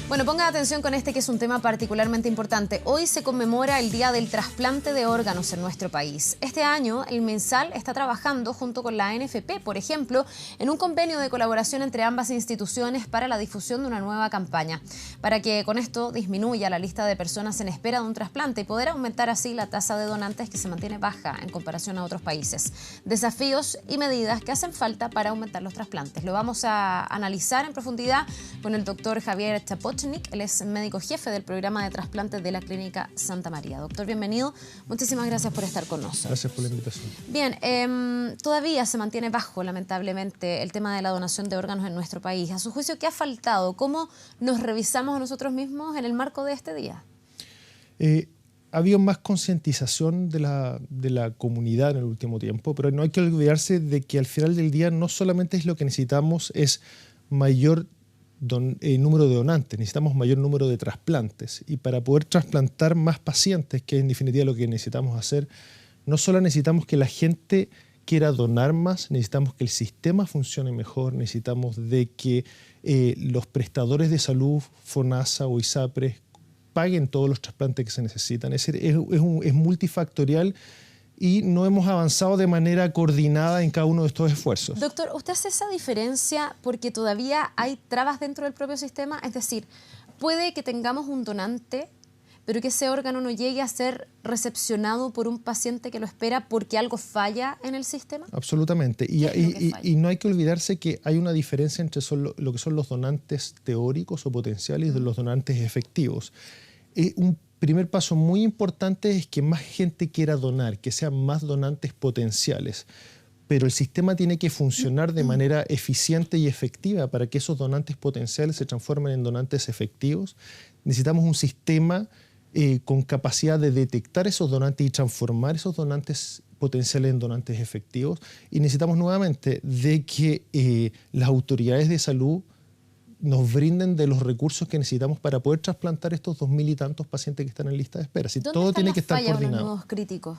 Bueno, ponga atención con este que es un tema particularmente importante. Hoy se conmemora el Día del Trasplante de Órganos en nuestro país. Este año, el MinSal está trabajando junto con la ANFP, por ejemplo, en un convenio de colaboración entre ambas instituciones para la difusión de una nueva campaña, para que con esto disminuya la lista de personas en espera de un trasplante y poder aumentar así la tasa de donantes que se mantiene baja en comparación a otros países. Desafíos y medidas que hacen falta para aumentar los trasplantes. Lo vamos a analizar en profundidad con el doctor Javier Chapochnik. Él es médico jefe del programa de trasplantes de la Clínica Santa María. Doctor, bienvenido. Muchísimas gracias por estar con nosotros. Gracias por la invitación. Bien, todavía se mantiene bajo, lamentablemente, el tema de la donación de órganos en nuestro país. A su juicio, ¿qué ha faltado? ¿Cómo nos revisamos a nosotros mismos en el marco de este día? Ha habido más concientización de la comunidad en el último tiempo, pero no hay que olvidarse de que al final del día no solamente es lo que necesitamos, es mayor número de donantes, necesitamos mayor número de trasplantes. Y para poder trasplantar más pacientes, que es en definitiva lo que necesitamos hacer, no solo necesitamos que la gente quiera donar más, necesitamos que el sistema funcione mejor, necesitamos de que los prestadores de salud, FONASA o ISAPRES, paguen todos los trasplantes que se necesitan. Es decir, es multifactorial y no hemos avanzado de manera coordinada en cada uno de estos esfuerzos. Doctor, ¿usted hace esa diferencia porque todavía hay trabas dentro del propio sistema? Es decir, puede que tengamos un donante, pero que ese órgano no llegue a ser recepcionado por un paciente que lo espera porque algo falla en el sistema. Absolutamente. Y no hay que olvidarse que hay una diferencia entre lo que son los donantes teóricos o potenciales y de los donantes efectivos. Un primer paso muy importante es que más gente quiera donar, que sean más donantes potenciales. Pero el sistema tiene que funcionar de manera eficiente y efectiva para que esos donantes potenciales se transformen en donantes efectivos. Necesitamos un sistema con capacidad de detectar esos donantes y transformar esos donantes potenciales en donantes efectivos. Y necesitamos nuevamente de que las autoridades de salud nos brinden de los recursos que necesitamos para poder trasplantar estos 2000 y tantos pacientes que están en lista de espera. Si todo tiene que estar coordinado. ¿Dónde están las fallas o los nudos críticos?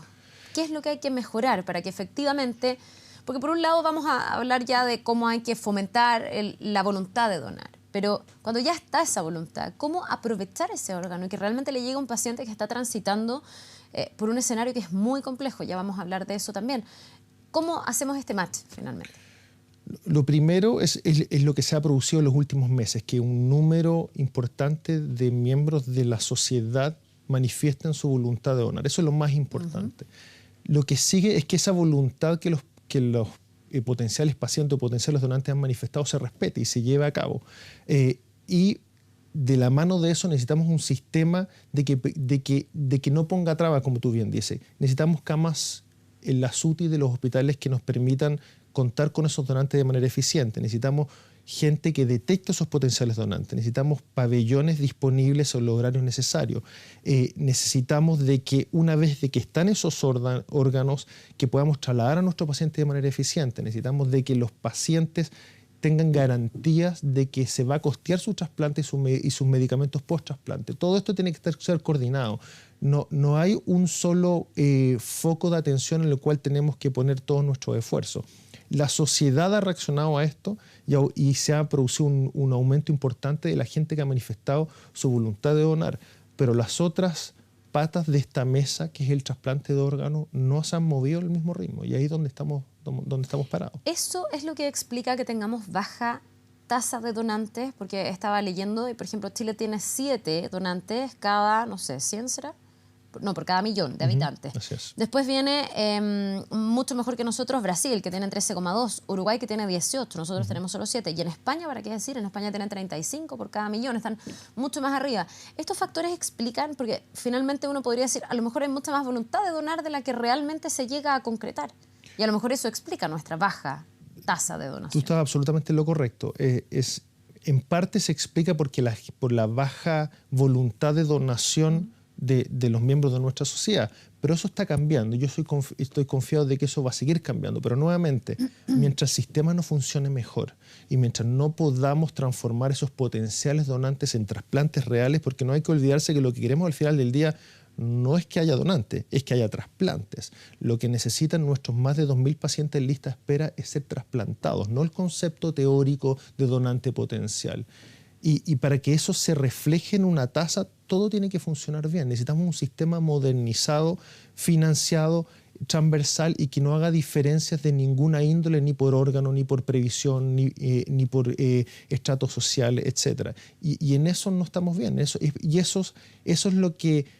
¿Qué es lo que hay que mejorar para que efectivamente, porque por un lado vamos a hablar ya de cómo hay que fomentar la voluntad de donar, pero cuando ya está esa voluntad, ¿cómo aprovechar ese órgano y que realmente le llegue a un paciente que está transitando por un escenario que es muy complejo? Ya vamos a hablar de eso también. ¿Cómo hacemos este match finalmente? Lo primero es lo que se ha producido en los últimos meses, que un número importante de miembros de la sociedad manifiesten su voluntad de donar. Eso es lo más importante. Lo que sigue es que esa voluntad que los potenciales pacientes o potenciales donantes han manifestado se respete y se lleve a cabo. Y de la mano de eso necesitamos un sistema de que no ponga trabas, como tú bien dices. Necesitamos camas en las UTI de los hospitales que nos permitan contar con esos donantes de manera eficiente. Necesitamos gente que detecte esos potenciales donantes. Necesitamos pabellones disponibles en los horarios necesarios. Necesitamos de que una vez de que están esos órganos, que podamos trasladar a nuestro paciente de manera eficiente. Necesitamos de que los pacientes tengan garantías de que se va a costear su trasplante y sus medicamentos post-trasplante. Todo esto tiene que ser coordinado. No hay un solo foco de atención en el cual tenemos que poner todos nuestros esfuerzos. La sociedad ha reaccionado a esto y se ha producido un aumento importante de la gente que ha manifestado su voluntad de donar, pero las otras patas de esta mesa, que es el trasplante de órganos, no se han movido al mismo ritmo y ahí es donde estamos parados. ¿Eso es lo que explica que tengamos baja tasa de donantes? Porque estaba leyendo y, por ejemplo, Chile tiene 7 donantes cada, no sé, 100 será. No, por cada millón de habitantes. Así es. Después viene mucho mejor que nosotros Brasil, que tiene 13,2, Uruguay, que tiene 18, nosotros tenemos solo 7. Y en España, ¿para qué decir? En España tienen 35 por cada millón, están mucho más arriba. Estos factores explican, porque finalmente uno podría decir, a lo mejor hay mucha más voluntad de donar de la que realmente se llega a concretar. Y a lo mejor eso explica nuestra baja tasa de donación. Tú estás absolutamente en lo correcto. En parte se explica por la baja voluntad de donación de los miembros de nuestra sociedad. Pero eso está cambiando. Yo estoy confiado de que eso va a seguir cambiando. Pero nuevamente, mientras el sistema no funcione mejor y mientras no podamos transformar esos potenciales donantes en trasplantes reales, porque no hay que olvidarse que lo que queremos al final del día no es que haya donantes, es que haya trasplantes. Lo que necesitan nuestros más de 2.000 pacientes en lista de espera es ser trasplantados, no el concepto teórico de donante potencial. Y para que eso se refleje en una tasa, todo tiene que funcionar bien. Necesitamos un sistema modernizado, financiado, transversal y que no haga diferencias de ninguna índole, ni por órgano, ni por previsión, ni por estrato social, etc. Y en eso no estamos bien. Eso es lo que...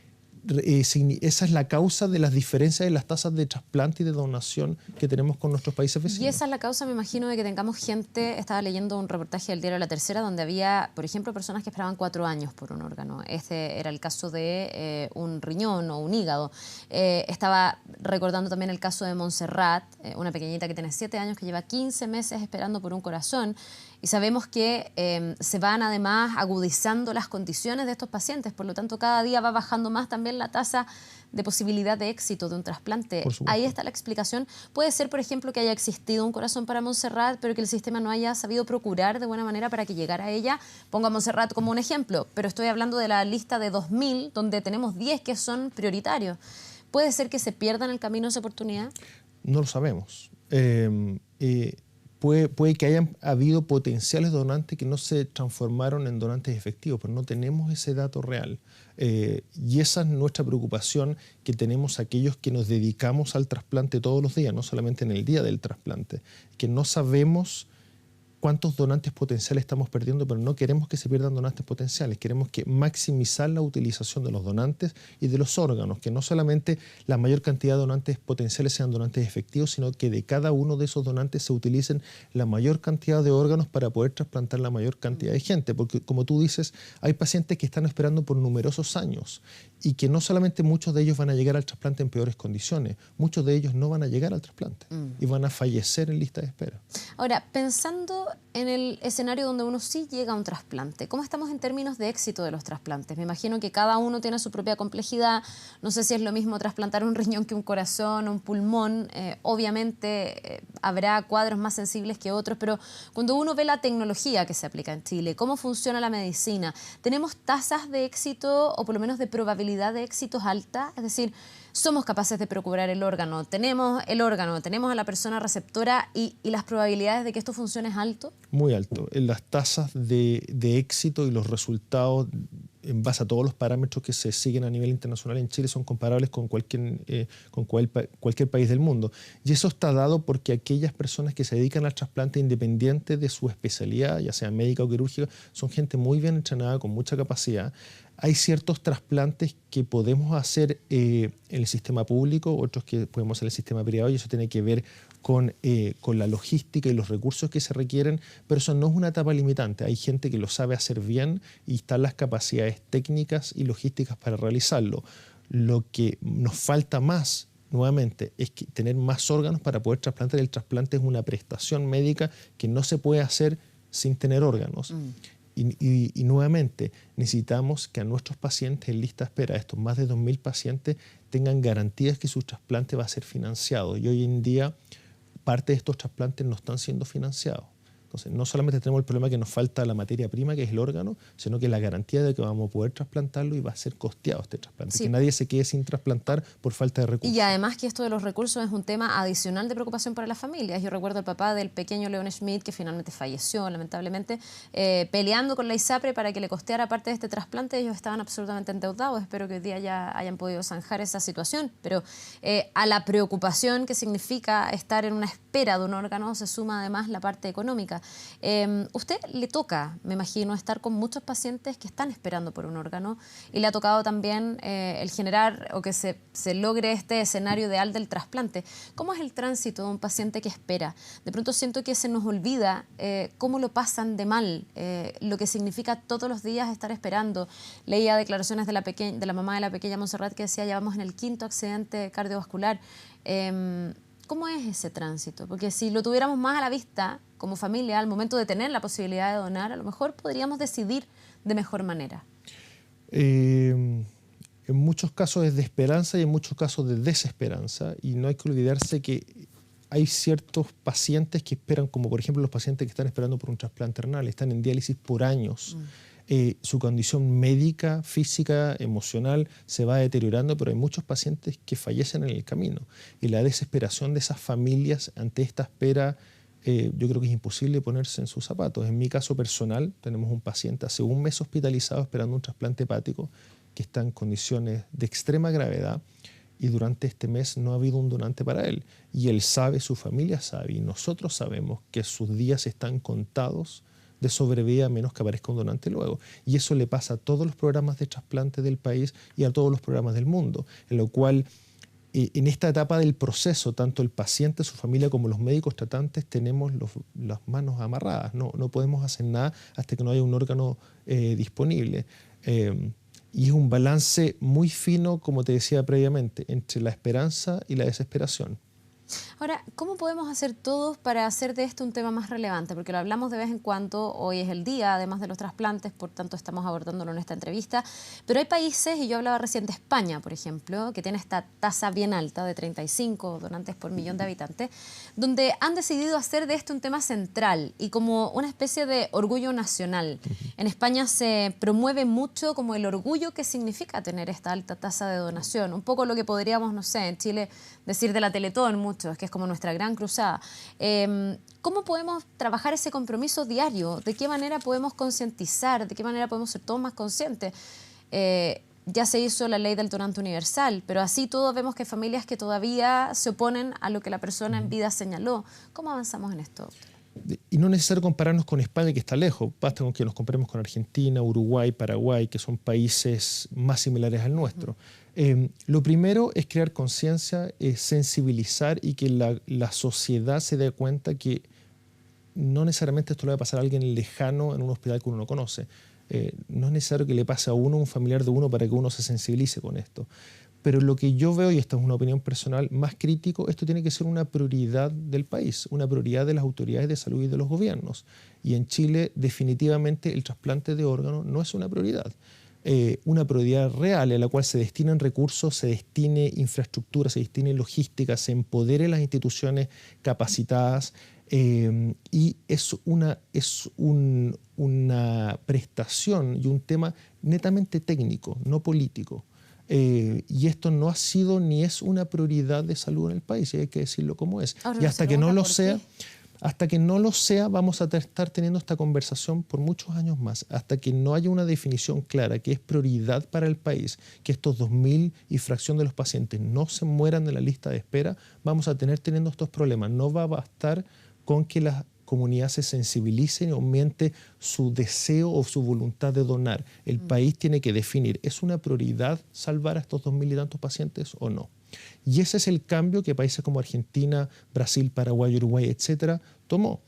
esa es la causa de las diferencias en las tasas de trasplante y de donación que tenemos con nuestros países vecinos. Y esa es la causa, me imagino, de que tengamos gente. Estaba leyendo un reportaje del diario La Tercera donde había, por ejemplo, personas que esperaban 4 años por un órgano. Este era el caso de un riñón o un hígado. Estaba recordando también el caso de Montserrat, una pequeñita que tiene 7 años que lleva 15 meses esperando por un corazón. Y sabemos que se van además agudizando las condiciones de estos pacientes, por lo tanto cada día va bajando más también la tasa de posibilidad de éxito de un trasplante. Ahí está la explicación. Puede ser, por ejemplo, que haya existido un corazón para Montserrat, pero que el sistema no haya sabido procurar de buena manera para que llegara a ella. Pongo a Montserrat como un ejemplo, pero estoy hablando de la lista de 2.000, donde tenemos 10 que son prioritarios. ¿Puede ser que se pierda en el camino esa oportunidad? No lo sabemos. Puede que hayan habido potenciales donantes que no se transformaron en donantes efectivos, pero no tenemos ese dato real. Y esa es nuestra preocupación que tenemos aquellos que nos dedicamos al trasplante todos los días, no solamente en el día del trasplante, que no sabemos cuántos donantes potenciales estamos perdiendo, pero no queremos que se pierdan donantes potenciales. Queremos que maximizar la utilización de los donantes y de los órganos, que no solamente la mayor cantidad de donantes potenciales sean donantes efectivos, sino que de cada uno de esos donantes se utilicen la mayor cantidad de órganos para poder trasplantar la mayor cantidad de gente. Porque, como tú dices, hay pacientes que están esperando por numerosos años y que no solamente muchos de ellos van a llegar al trasplante en peores condiciones, muchos de ellos no van a llegar al trasplante y van a fallecer en lista de espera. Ahora, pensando en el escenario donde uno sí llega a un trasplante, ¿cómo estamos en términos de éxito de los trasplantes? Me imagino que cada uno tiene su propia complejidad. No sé si es lo mismo trasplantar un riñón que un corazón, un pulmón. Obviamente habrá cuadros más sensibles que otros, pero cuando uno ve la tecnología que se aplica en Chile, cómo funciona la medicina, ¿tenemos tasas de éxito o por lo menos de probabilidad de éxitos alta? Es decir, somos capaces de procurar el órgano, tenemos a la persona receptora y las probabilidades de que esto funcione es alto. Muy alto. Las tasas de éxito y los resultados en base a todos los parámetros que se siguen a nivel internacional en Chile son comparables con cualquier país del mundo. Y eso está dado porque aquellas personas que se dedican al trasplante independiente de su especialidad, ya sea médica o quirúrgica, son gente muy bien entrenada, con mucha capacidad. Hay ciertos trasplantes que podemos hacer en el sistema público, otros que podemos hacer en el sistema privado, y eso tiene que ver con la logística y los recursos que se requieren, pero eso no es una etapa limitante. Hay gente que lo sabe hacer bien y están las capacidades técnicas y logísticas para realizarlo. Lo que nos falta más, nuevamente, es tener más órganos para poder trasplantar. El trasplante es una prestación médica que no se puede hacer sin tener órganos. Y nuevamente, necesitamos que a nuestros pacientes en lista de espera, estos más de 2.000 pacientes, tengan garantías que su trasplante va a ser financiado. Y hoy en día, parte de estos trasplantes no están siendo financiados. Entonces, no solamente tenemos el problema que nos falta la materia prima, que es el órgano, sino que la garantía de que vamos a poder trasplantarlo y va a ser costeado este trasplante. Sí. Que nadie se quede sin trasplantar por falta de recursos. Y además que esto de los recursos es un tema adicional de preocupación para las familias. Yo recuerdo al papá del pequeño Leon Schmidt, que finalmente falleció, lamentablemente, peleando con la ISAPRE para que le costeara parte de este trasplante. Ellos estaban absolutamente endeudados. Espero que hoy día ya hayan podido zanjar esa situación. Pero a la preocupación que significa estar en una espera de un órgano se suma además la parte económica. Usted le toca, me imagino, estar con muchos pacientes que están esperando por un órgano y le ha tocado también el generar o que se logre este escenario ideal del trasplante. ¿Cómo es el tránsito de un paciente que espera? De pronto siento que se nos olvida cómo lo pasan de mal, lo que significa todos los días estar esperando. Leía declaraciones de la mamá de la pequeña Montserrat que decía: ya vamos en el 5º accidente cardiovascular. ¿Cómo es ese tránsito? Porque si lo tuviéramos más a la vista como familia al momento de tener la posibilidad de donar, a lo mejor podríamos decidir de mejor manera. En muchos casos es de esperanza y en muchos casos de desesperanza, y no hay que olvidarse que hay ciertos pacientes que esperan, como por ejemplo los pacientes que están esperando por un trasplante renal, están en diálisis por años. Su condición médica, física, emocional se va deteriorando, pero hay muchos pacientes que fallecen en el camino. Y la desesperación de esas familias ante esta espera yo creo que es imposible ponerse en sus zapatos. En mi caso personal, tenemos un paciente hace un mes hospitalizado esperando un trasplante hepático que está en condiciones de extrema gravedad y durante este mes no ha habido un donante para él. Y él sabe, su familia sabe y nosotros sabemos que sus días están contados de sobrevida a menos que aparezca un donante luego. Y eso le pasa a todos los programas de trasplante del país y a todos los programas del mundo, en lo cual en esta etapa del proceso, tanto el paciente, su familia, como los médicos tratantes tenemos las manos amarradas. No podemos hacer nada hasta que no haya un órgano disponible. Y es un balance muy fino, como te decía previamente, entre la esperanza y la desesperación. Ahora, ¿cómo podemos hacer todos para hacer de esto un tema más relevante? Porque lo hablamos de vez en cuando, hoy es el día, además de los trasplantes, por tanto estamos abordándolo en esta entrevista, pero hay países, y yo hablaba recién de España, por ejemplo, que tiene esta tasa bien alta de 35 donantes por millón de habitantes, donde han decidido hacer de esto un tema central y como una especie de orgullo nacional. En España se promueve mucho como el orgullo que significa tener esta alta tasa de donación, un poco lo que podríamos, no sé, en Chile decir de la Teletón mucho, que es como nuestra gran cruzada. ¿Cómo podemos trabajar ese compromiso diario? ¿De qué manera podemos concientizar? ¿De qué manera podemos ser todos más conscientes? Ya se hizo la ley del donante universal, pero así todos vemos que hay familias que todavía se oponen a lo que la persona en vida señaló. ¿Cómo avanzamos en esto, doctor? Y no es necesario compararnos con España, que está lejos. Basta con que nos comparemos con Argentina, Uruguay, Paraguay, que son países más similares al nuestro. Lo primero es crear conciencia, sensibilizar y que la sociedad se dé cuenta que no necesariamente esto le va a pasar a alguien lejano en un hospital que uno no conoce. No es necesario que le pase a uno, un familiar de uno, para que uno se sensibilice con esto. Pero lo que yo veo, y esta es una opinión personal, más crítico, esto tiene que ser una prioridad del país, una prioridad de las autoridades de salud y de los gobiernos. Y en Chile, definitivamente, el trasplante de órganos no es una prioridad. Una prioridad real en la cual se destinen recursos, se destine infraestructura, se destine logística, se empodere las instituciones capacitadas y es una prestación y un tema netamente técnico, no político. Y esto no ha sido ni es una prioridad de salud en el país, y hay que decirlo como es. Ahora, y hasta que no lo sea, vamos a estar teniendo esta conversación por muchos años más, hasta que no haya una definición clara que es prioridad para el país, que estos 2.000 y fracción de los pacientes no se mueran de la lista de espera, vamos a teniendo estos problemas. No va a bastar con que la comunidad se sensibilice y aumente su deseo o su voluntad de donar. El país tiene que definir, ¿es una prioridad salvar a estos 2.000 y tantos pacientes o no? Y ese es el cambio que países como Argentina, Brasil, Paraguay, Uruguay, etcétera, tomó.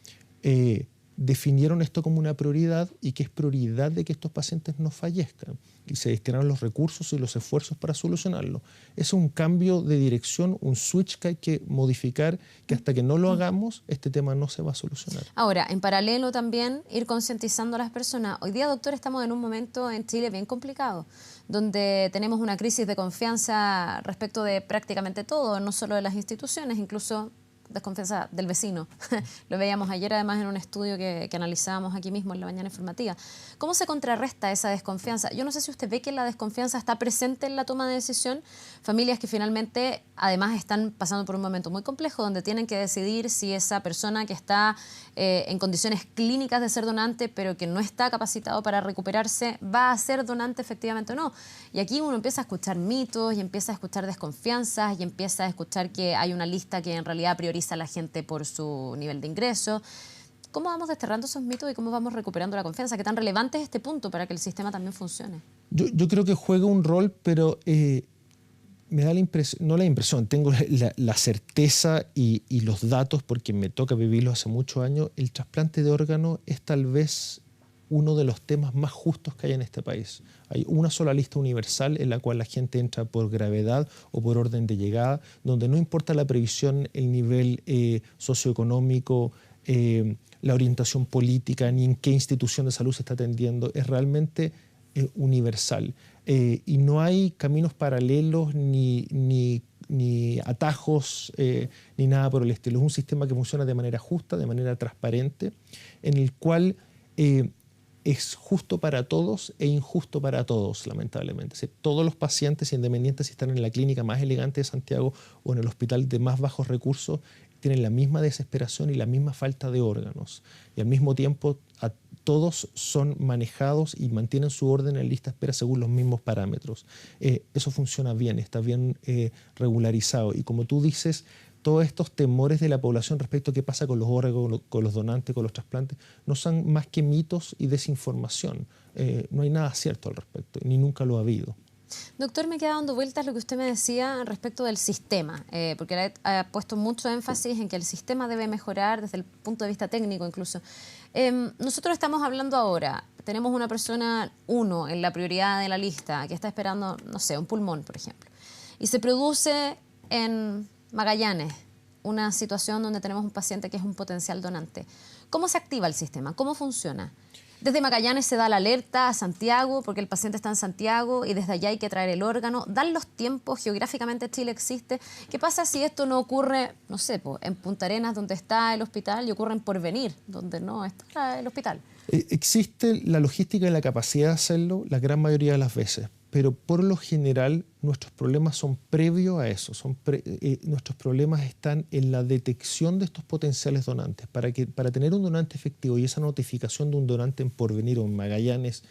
Definieron esto como una prioridad y que es prioridad de que estos pacientes no fallezcan. Y se destinaron los recursos y los esfuerzos para solucionarlo. Es un cambio de dirección, un switch que hay que modificar, que hasta que no lo hagamos, este tema no se va a solucionar. Ahora, en paralelo también, ir concientizando a las personas. Hoy día, doctor, estamos en un momento en Chile bien complicado, donde tenemos una crisis de confianza respecto de prácticamente todo, no solo de las instituciones, incluso desconfianza del vecino. Lo veíamos ayer además en un estudio que analizábamos aquí mismo en la mañana informativa. ¿Cómo se contrarresta esa desconfianza? Yo no sé si usted ve que la desconfianza está presente en la toma de decisión. Familias que finalmente además están pasando por un momento muy complejo donde tienen que decidir si esa persona que está en condiciones clínicas de ser donante pero que no está capacitado para recuperarse va a ser donante efectivamente o no. Y aquí uno empieza a escuchar mitos y empieza a escuchar desconfianzas y empieza a escuchar que hay una lista que en realidad prioriza a la gente por su nivel de ingreso. ¿Cómo vamos desterrando esos mitos y cómo vamos recuperando la confianza? ¿Qué tan relevante es este punto para que el sistema también funcione? Yo creo que juega un rol, pero me da la impresión, no la impresión, tengo la certeza y los datos porque me toca vivirlo hace muchos años. El trasplante de órganos es tal vez uno de los temas más justos que hay en este país. Hay una sola lista universal en la cual la gente entra por gravedad o por orden de llegada, donde no importa la previsión, el nivel socioeconómico, la orientación política, ni en qué institución de salud se está atendiendo, es realmente universal. Y no hay caminos paralelos ni atajos, ni nada por el estilo. Es un sistema que funciona de manera justa, de manera transparente, en el cual es justo para todos e injusto para todos, lamentablemente. O sea, todos los pacientes, independientes si están en la clínica más elegante de Santiago o en el hospital de más bajos recursos, tienen la misma desesperación y la misma falta de órganos. Y al mismo tiempo todos son manejados y mantienen su orden en lista de espera según los mismos parámetros. Eso funciona bien, está bien regularizado. Y como tú dices, todos estos temores de la población respecto a qué pasa con los órganos, con los donantes, con los trasplantes, no son más que mitos y desinformación. No hay nada cierto al respecto, ni nunca lo ha habido. Doctor, me queda dando vueltas lo que usted me decía respecto del sistema, porque ha puesto mucho énfasis en que el sistema debe mejorar desde el punto de vista técnico incluso. Nosotros estamos hablando ahora, tenemos una persona 1 en la prioridad de la lista que está esperando, no sé, un pulmón, por ejemplo, y se produce en Magallanes una situación donde tenemos un paciente que es un potencial donante. ¿Cómo se activa el sistema? ¿Cómo funciona? Desde Magallanes se da la alerta a Santiago porque el paciente está en Santiago y desde allá hay que traer el órgano. Dan los tiempos, geográficamente Chile existe. ¿Qué pasa si esto no ocurre, no sé, en Punta Arenas, donde está el hospital, y ocurre en Porvenir, donde no está el hospital? Existe la logística y la capacidad de hacerlo la gran mayoría de las veces, pero por lo general nuestros problemas son previos a eso. Nuestros problemas están en la detección de estos potenciales donantes. Para tener un donante efectivo y esa notificación de un donante en Porvenir o en Magallanes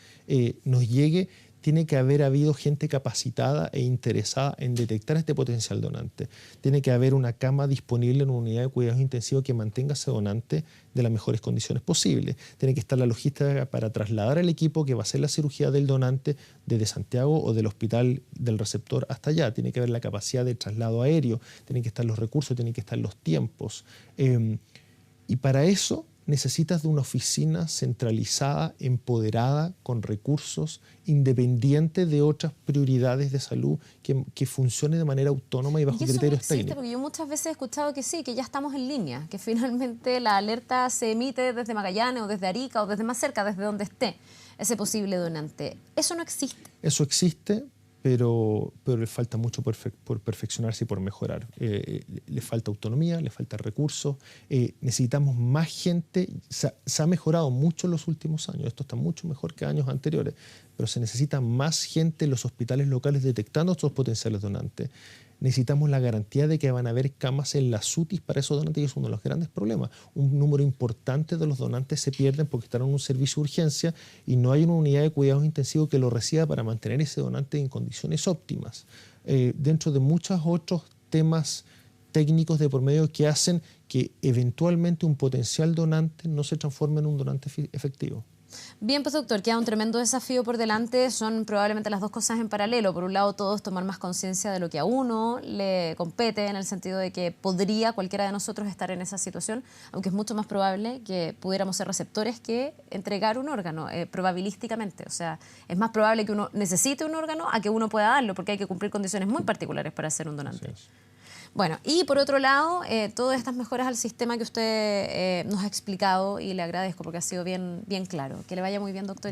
nos llegue, tiene que haber habido gente capacitada e interesada en detectar este potencial donante. Tiene que haber una cama disponible en una unidad de cuidados intensivos que mantenga a ese donante de las mejores condiciones posibles. Tiene que estar la logística para trasladar al equipo que va a hacer la cirugía del donante desde Santiago o del hospital del receptor hasta allá. Tiene que haber la capacidad de traslado aéreo, tienen que estar los recursos, tienen que estar los tiempos. Y para eso necesitas de una oficina centralizada, empoderada, con recursos, independiente de otras prioridades de salud, que funcione de manera autónoma y bajo criterios técnicos. Porque yo muchas veces he escuchado que sí, que ya estamos en línea, que finalmente la alerta se emite desde Magallanes o desde Arica o desde más cerca, desde donde esté ese posible donante. ¿Eso no existe? Eso existe, pero le falta mucho por perfeccionarse y por mejorar. Le falta autonomía, le falta recursos, necesitamos más gente. Se ha mejorado mucho en los últimos años, esto está mucho mejor que años anteriores, pero se necesita más gente en los hospitales locales detectando estos potenciales donantes. Necesitamos la garantía de que van a haber camas en las UTIs para esos donantes, y es uno de los grandes problemas. Un número importante de los donantes se pierden porque están en un servicio de urgencia y no hay una unidad de cuidados intensivos que lo reciba para mantener ese donante en condiciones óptimas. Dentro de muchos otros temas técnicos de por medio que hacen que eventualmente un potencial donante no se transforme en un donante efectivo. Bien, pues doctor, queda un tremendo desafío por delante. Son probablemente las dos cosas en paralelo. Por un lado, todos tomar más conciencia de lo que a uno le compete, en el sentido de que podría cualquiera de nosotros estar en esa situación, aunque es mucho más probable que pudiéramos ser receptores que entregar un órgano, probabilísticamente. O sea, es más probable que uno necesite un órgano a que uno pueda darlo, porque hay que cumplir condiciones muy particulares para ser un donante. Bueno, y por otro lado, todas estas mejoras al sistema que usted nos ha explicado, y le agradezco porque ha sido bien claro. Que le vaya muy bien, doctor.